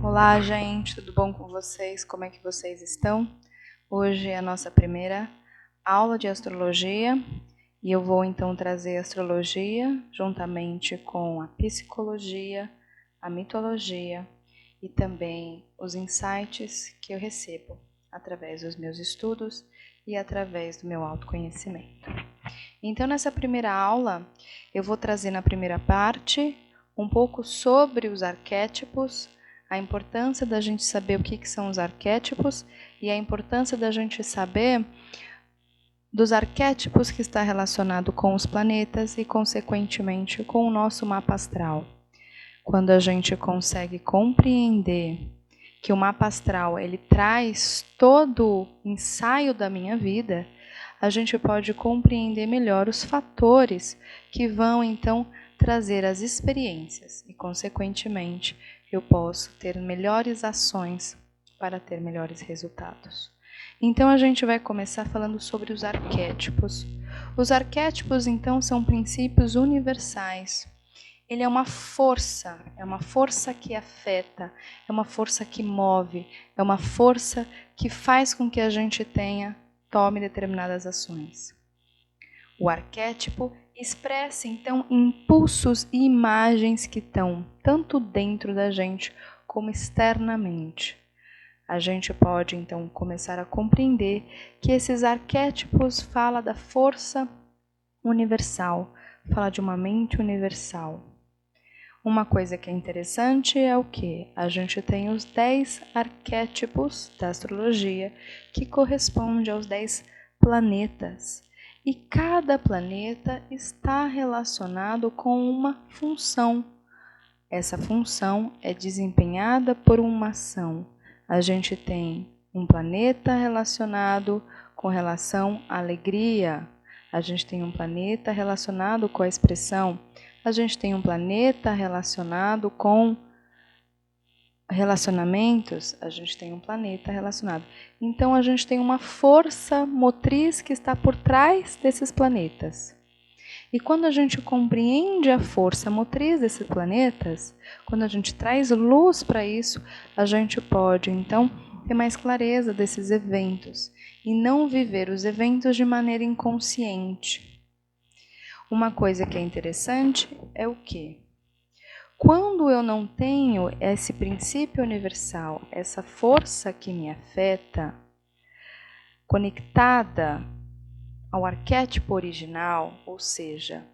Olá, gente, tudo bom com vocês? Como é que vocês estão? Hoje é a nossa primeira aula de astrologia e eu vou então trazer a astrologia juntamente com a psicologia, a mitologia e também os insights que eu recebo através dos meus estudos e através do meu autoconhecimento. Então, nessa primeira aula, eu vou trazer na primeira parte um pouco sobre os arquétipos, a importância da gente saber o que são os arquétipos e a importância da gente saber dos arquétipos que está relacionado com os planetas e, consequentemente, com o nosso mapa astral. Quando a gente consegue compreender que o mapa astral ele traz todo o ensaio da minha vida, a gente pode compreender melhor os fatores que vão, então, trazer as experiências e, consequentemente, eu posso ter melhores ações para ter melhores resultados. Então, a gente vai começar falando sobre os arquétipos. Os arquétipos, então, são princípios universais. Ele é uma força que afeta, é uma força que move, é uma força que faz com que a gente tome determinadas ações. O arquétipo expressa, então, impulsos e imagens que estão tanto dentro da gente como externamente. A gente pode, então, começar a compreender que esses arquétipos falam da força universal, fala de uma mente universal. Uma coisa que é interessante é o que? A gente tem os 10 arquétipos da astrologia que corresponde aos 10 planetas. E cada planeta está relacionado com uma função. Essa função é desempenhada por uma ação. A gente tem um planeta relacionado com relação à alegria. A gente tem um planeta relacionado com a expressão. A gente tem um planeta relacionado com relacionamentos. A gente tem um planeta relacionado. Então, a gente tem uma força motriz que está por trás desses planetas. E quando a gente compreende a força motriz desses planetas, quando a gente traz luz para isso, a gente pode, então, ter mais clareza desses eventos e não viver os eventos de maneira inconsciente. Uma coisa que é interessante é o quê? Quando eu não tenho esse princípio universal, essa força que me afeta, conectada ao arquétipo original, ou seja,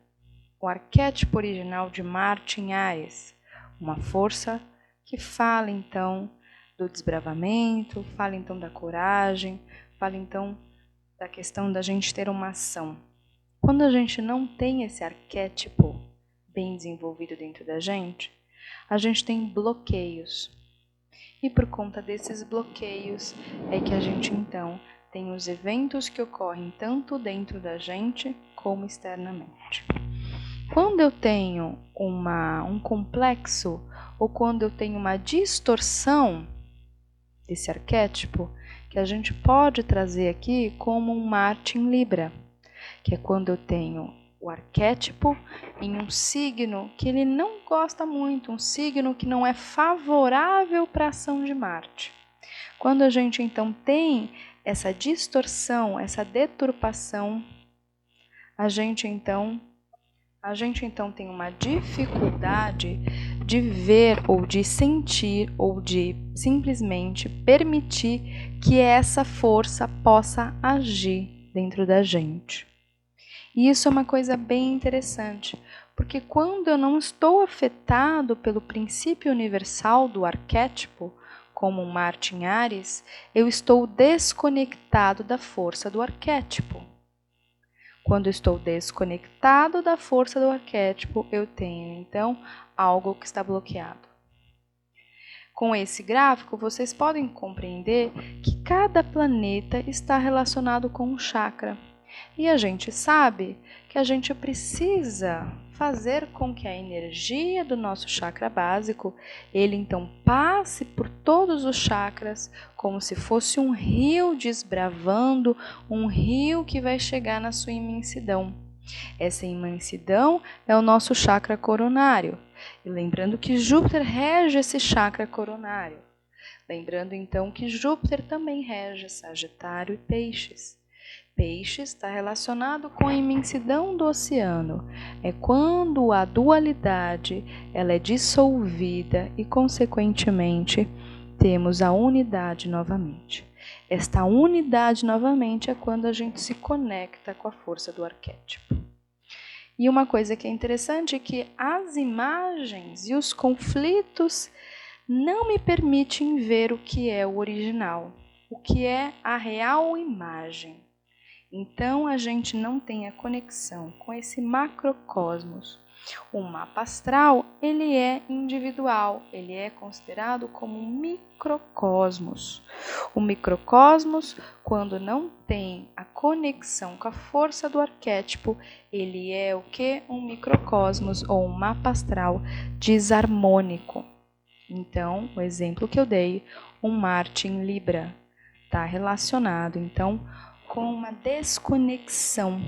o arquétipo original de Marte em Áries, uma força que fala então do desbravamento, fala então da coragem, fala então da questão da gente ter uma ação. Quando a gente não tem esse arquétipo bem desenvolvido dentro da gente, a gente tem bloqueios. E por conta desses bloqueios é que a gente então tem os eventos que ocorrem tanto dentro da gente como externamente. Quando eu tenho um complexo ou quando eu tenho uma distorção desse arquétipo, que a gente pode trazer aqui como um Marte em Libra, que é quando eu tenho o arquétipo em um signo que ele não gosta muito, um signo que não é favorável para a ação de Marte. Quando a gente então tem essa distorção, essa deturpação, a gente então tem uma dificuldade de ver ou de sentir ou de simplesmente permitir que essa força possa agir dentro da gente. E isso é uma coisa bem interessante, porque quando eu não estou afetado pelo princípio universal do arquétipo, como um Marte em Áries, eu estou desconectado da força do arquétipo. Quando estou desconectado da força do arquétipo, eu tenho, então, algo que está bloqueado. Com esse gráfico, vocês podem compreender que cada planeta está relacionado com um chakra. E a gente sabe que a gente precisa fazer com que a energia do nosso chakra básico, ele então passe por todos os chakras, como se fosse um rio desbravando, um rio que vai chegar na sua imensidão. Essa imensidão é o nosso chakra coronário. E lembrando que Júpiter rege esse chakra coronário. Lembrando então que Júpiter também rege Sagitário e Peixes. Peixes está relacionado com a imensidão do oceano. É quando a dualidade ela é dissolvida e, consequentemente, temos a unidade novamente. Esta unidade novamente é quando a gente se conecta com a força do arquétipo. E uma coisa que é interessante é que as imagens e os conflitos não me permitem ver o que é o original, o que é a real imagem. Então, a gente não tem a conexão com esse macrocosmos. O mapa astral, ele é individual, ele é considerado como um microcosmos. O microcosmos, quando não tem a conexão com a força do arquétipo, ele é o que? Um microcosmos ou um mapa astral desarmônico. Então, o exemplo que eu dei, um Marte em Libra, está relacionado, então, com uma desconexão.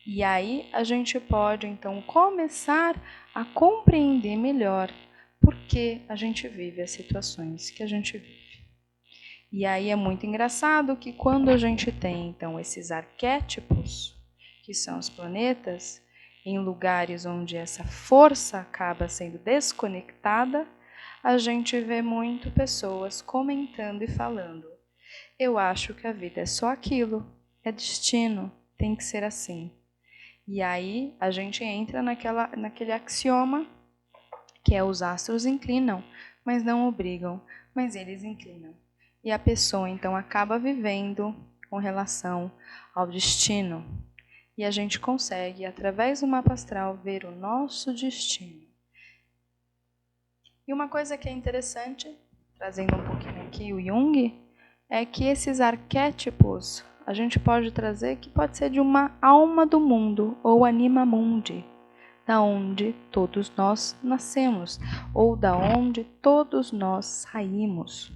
E aí a gente pode, então, começar a compreender melhor por que a gente vive as situações que a gente vive. E aí é muito engraçado que quando a gente tem, então, esses arquétipos, que são os planetas, em lugares onde essa força acaba sendo desconectada, a gente vê muito pessoas comentando e falando: eu acho que a vida é só aquilo, é destino, tem que ser assim. E aí a gente entra naquele axioma que é os astros inclinam, mas não obrigam, mas eles inclinam. E a pessoa então acaba vivendo com relação ao destino. E a gente consegue, através do mapa astral, ver o nosso destino. E uma coisa que é interessante, trazendo um pouquinho aqui o Jung, é que esses arquétipos a gente pode trazer que pode ser de uma alma do mundo ou anima mundi, da onde todos nós nascemos ou da onde todos nós saímos.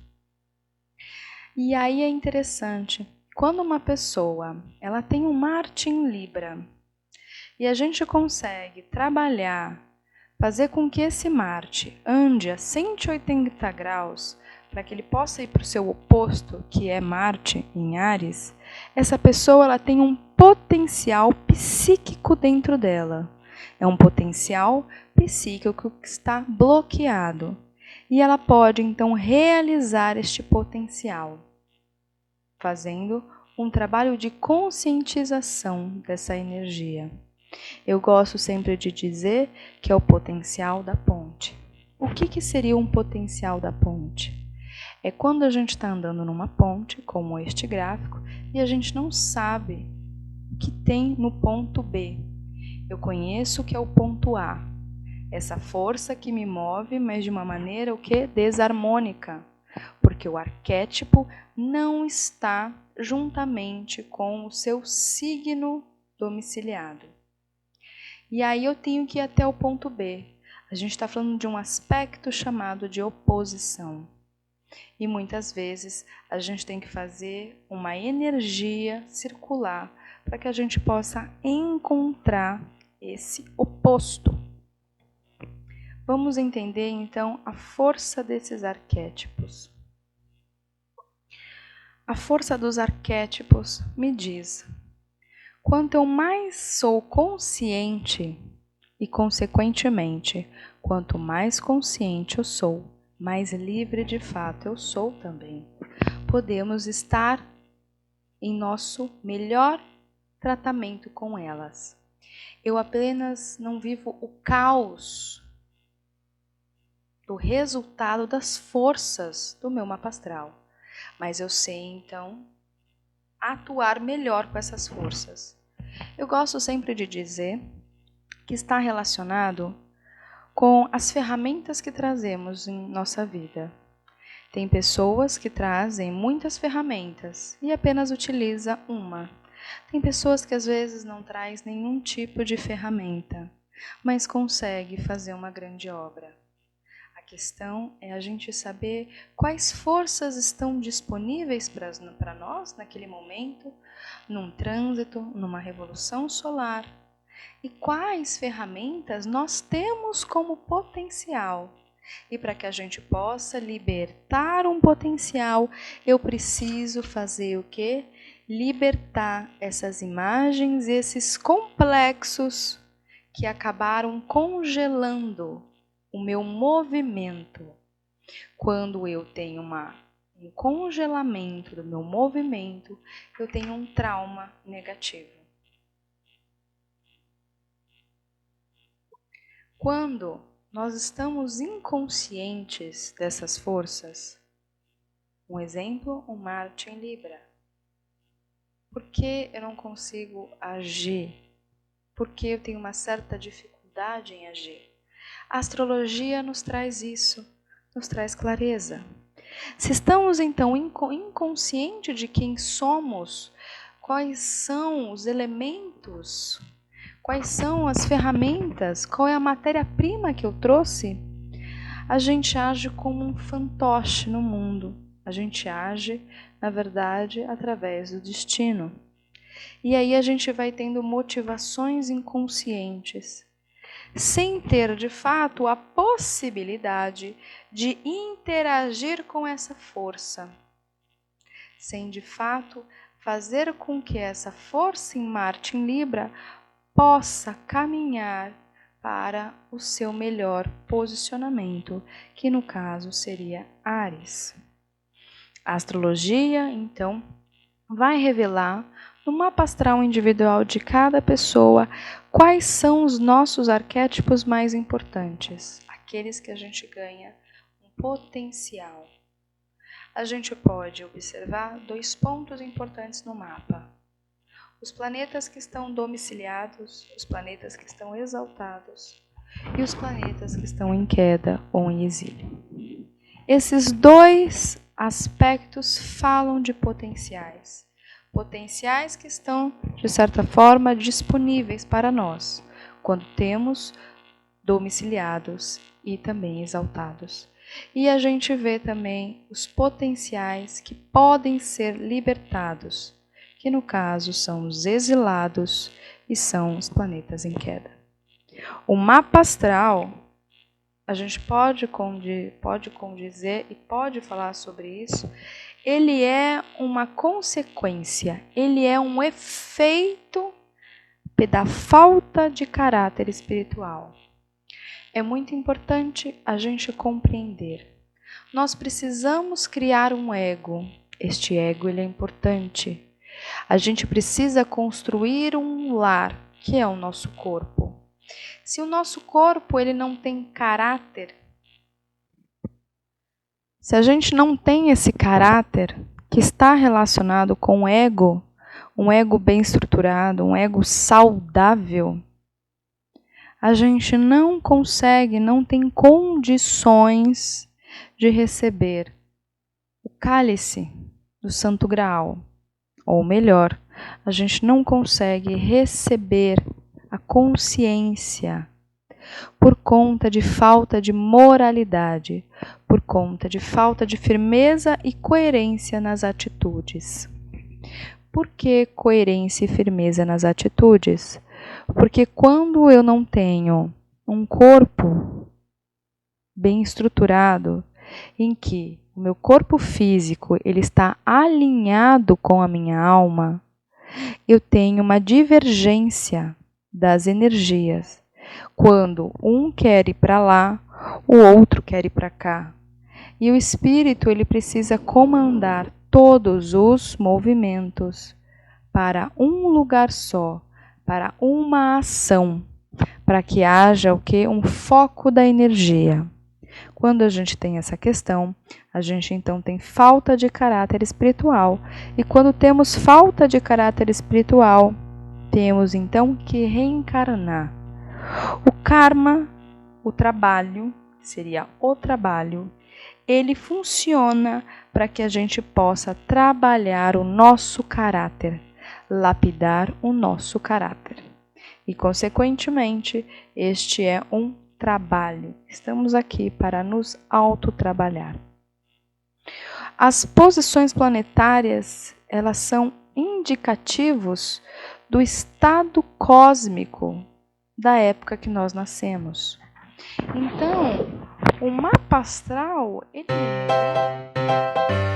E aí é interessante, quando uma pessoa ela tem um Marte em Libra e a gente consegue trabalhar, fazer com que esse Marte ande a 180 graus para que ele possa ir para o seu oposto, que é Marte em Áries, essa pessoa ela tem um potencial psíquico dentro dela. É um potencial psíquico que está bloqueado. E ela pode, então, realizar este potencial, fazendo um trabalho de conscientização dessa energia. Eu gosto sempre de dizer que é o potencial da ponte. O que seria um potencial da ponte? É quando a gente está andando numa ponte, como este gráfico, e a gente não sabe o que tem no ponto B. Eu conheço o que é o ponto A. Essa força que me move, mas de uma maneira o que? Desarmônica. Porque o arquétipo não está juntamente com o seu signo domiciliado. E aí eu tenho que ir até o ponto B. A gente está falando de um aspecto chamado de oposição. E muitas vezes a gente tem que fazer uma energia circular para que a gente possa encontrar esse oposto. Vamos entender então a força desses arquétipos. A força dos arquétipos me diz: quanto eu mais sou consciente e, consequentemente, quanto mais consciente eu sou, mais livre de fato eu sou também. Podemos estar em nosso melhor tratamento com elas. Eu apenas não vivo o caos do resultado das forças do meu mapa astral, mas eu sei então atuar melhor com essas forças. Eu gosto sempre de dizer que está relacionado com as ferramentas que trazemos em nossa vida. Tem pessoas que trazem muitas ferramentas e apenas utiliza uma. Tem pessoas que às vezes não traz nenhum tipo de ferramenta, mas consegue fazer uma grande obra. A questão é a gente saber quais forças estão disponíveis para nós naquele momento, num trânsito, numa revolução solar. e quais ferramentas nós temos como potencial. E para que a gente possa libertar um potencial, eu preciso fazer o quê? Libertar essas imagens, esses complexos que acabaram congelando o meu movimento. Quando eu tenho um congelamento do meu movimento, eu tenho um trauma negativo. Quando nós estamos inconscientes dessas forças, um exemplo, um Marte em Libra. Por que eu não consigo agir? Por que eu tenho uma certa dificuldade em agir? A astrologia nos traz isso, nos traz clareza. Se estamos então inconscientes de quem somos, quais são os elementos, quais são as ferramentas, qual é a matéria-prima que eu trouxe, a gente age como um fantoche no mundo. A gente age, na verdade, através do destino. E aí a gente vai tendo motivações inconscientes, sem ter de fato a possibilidade de interagir com essa força, sem de fato fazer com que essa força em Marte em Libra possa caminhar para o seu melhor posicionamento, que no caso seria Áries. A astrologia, então, vai revelar no mapa astral individual de cada pessoa quais são os nossos arquétipos mais importantes, aqueles que a gente ganha um potencial. A gente pode observar 2 pontos importantes no mapa: os planetas que estão domiciliados, os planetas que estão exaltados e os planetas que estão em queda ou em exílio. Esses 2 aspectos falam de potenciais. Potenciais que estão, de certa forma, disponíveis para nós, quando temos domiciliados e também exaltados. E a gente vê também os potenciais que podem ser libertados, que no caso são os exilados e são os planetas em queda. O mapa astral, a gente pode condizer e pode falar sobre isso, ele é uma consequência, ele é um efeito da falta de caráter espiritual. É muito importante a gente compreender. Nós precisamos criar um ego. Este ego ele é importante. A gente precisa construir um lar, que é o nosso corpo. Se o nosso corpo ele não tem caráter, se a gente não tem esse caráter que está relacionado com o ego, um ego bem estruturado, um ego saudável, a gente não consegue, não tem condições de receber o cálice do Santo Graal. Ou melhor, a gente não consegue receber a consciência por conta de falta de moralidade, por conta de falta de firmeza e coerência nas atitudes. Por que coerência e firmeza nas atitudes? Porque quando eu não tenho um corpo bem estruturado, em que o meu corpo físico ele está alinhado com a minha alma, eu tenho uma divergência das energias. Quando um quer ir para lá, o outro quer ir para cá. E o espírito ele precisa comandar todos os movimentos para um lugar só, para uma ação, para que haja o que? Um foco da energia. Quando a gente tem essa questão, a gente então tem falta de caráter espiritual. E quando temos falta de caráter espiritual, temos então que reencarnar. O karma, o trabalho, seria o trabalho, ele funciona para que a gente possa trabalhar o nosso caráter, lapidar o nosso caráter. E, consequentemente, este é um trabalho. Estamos aqui para nos autotrabalhar. As posições planetárias, elas são indicativos do estado cósmico da época que nós nascemos. Então, o mapa astral, ele é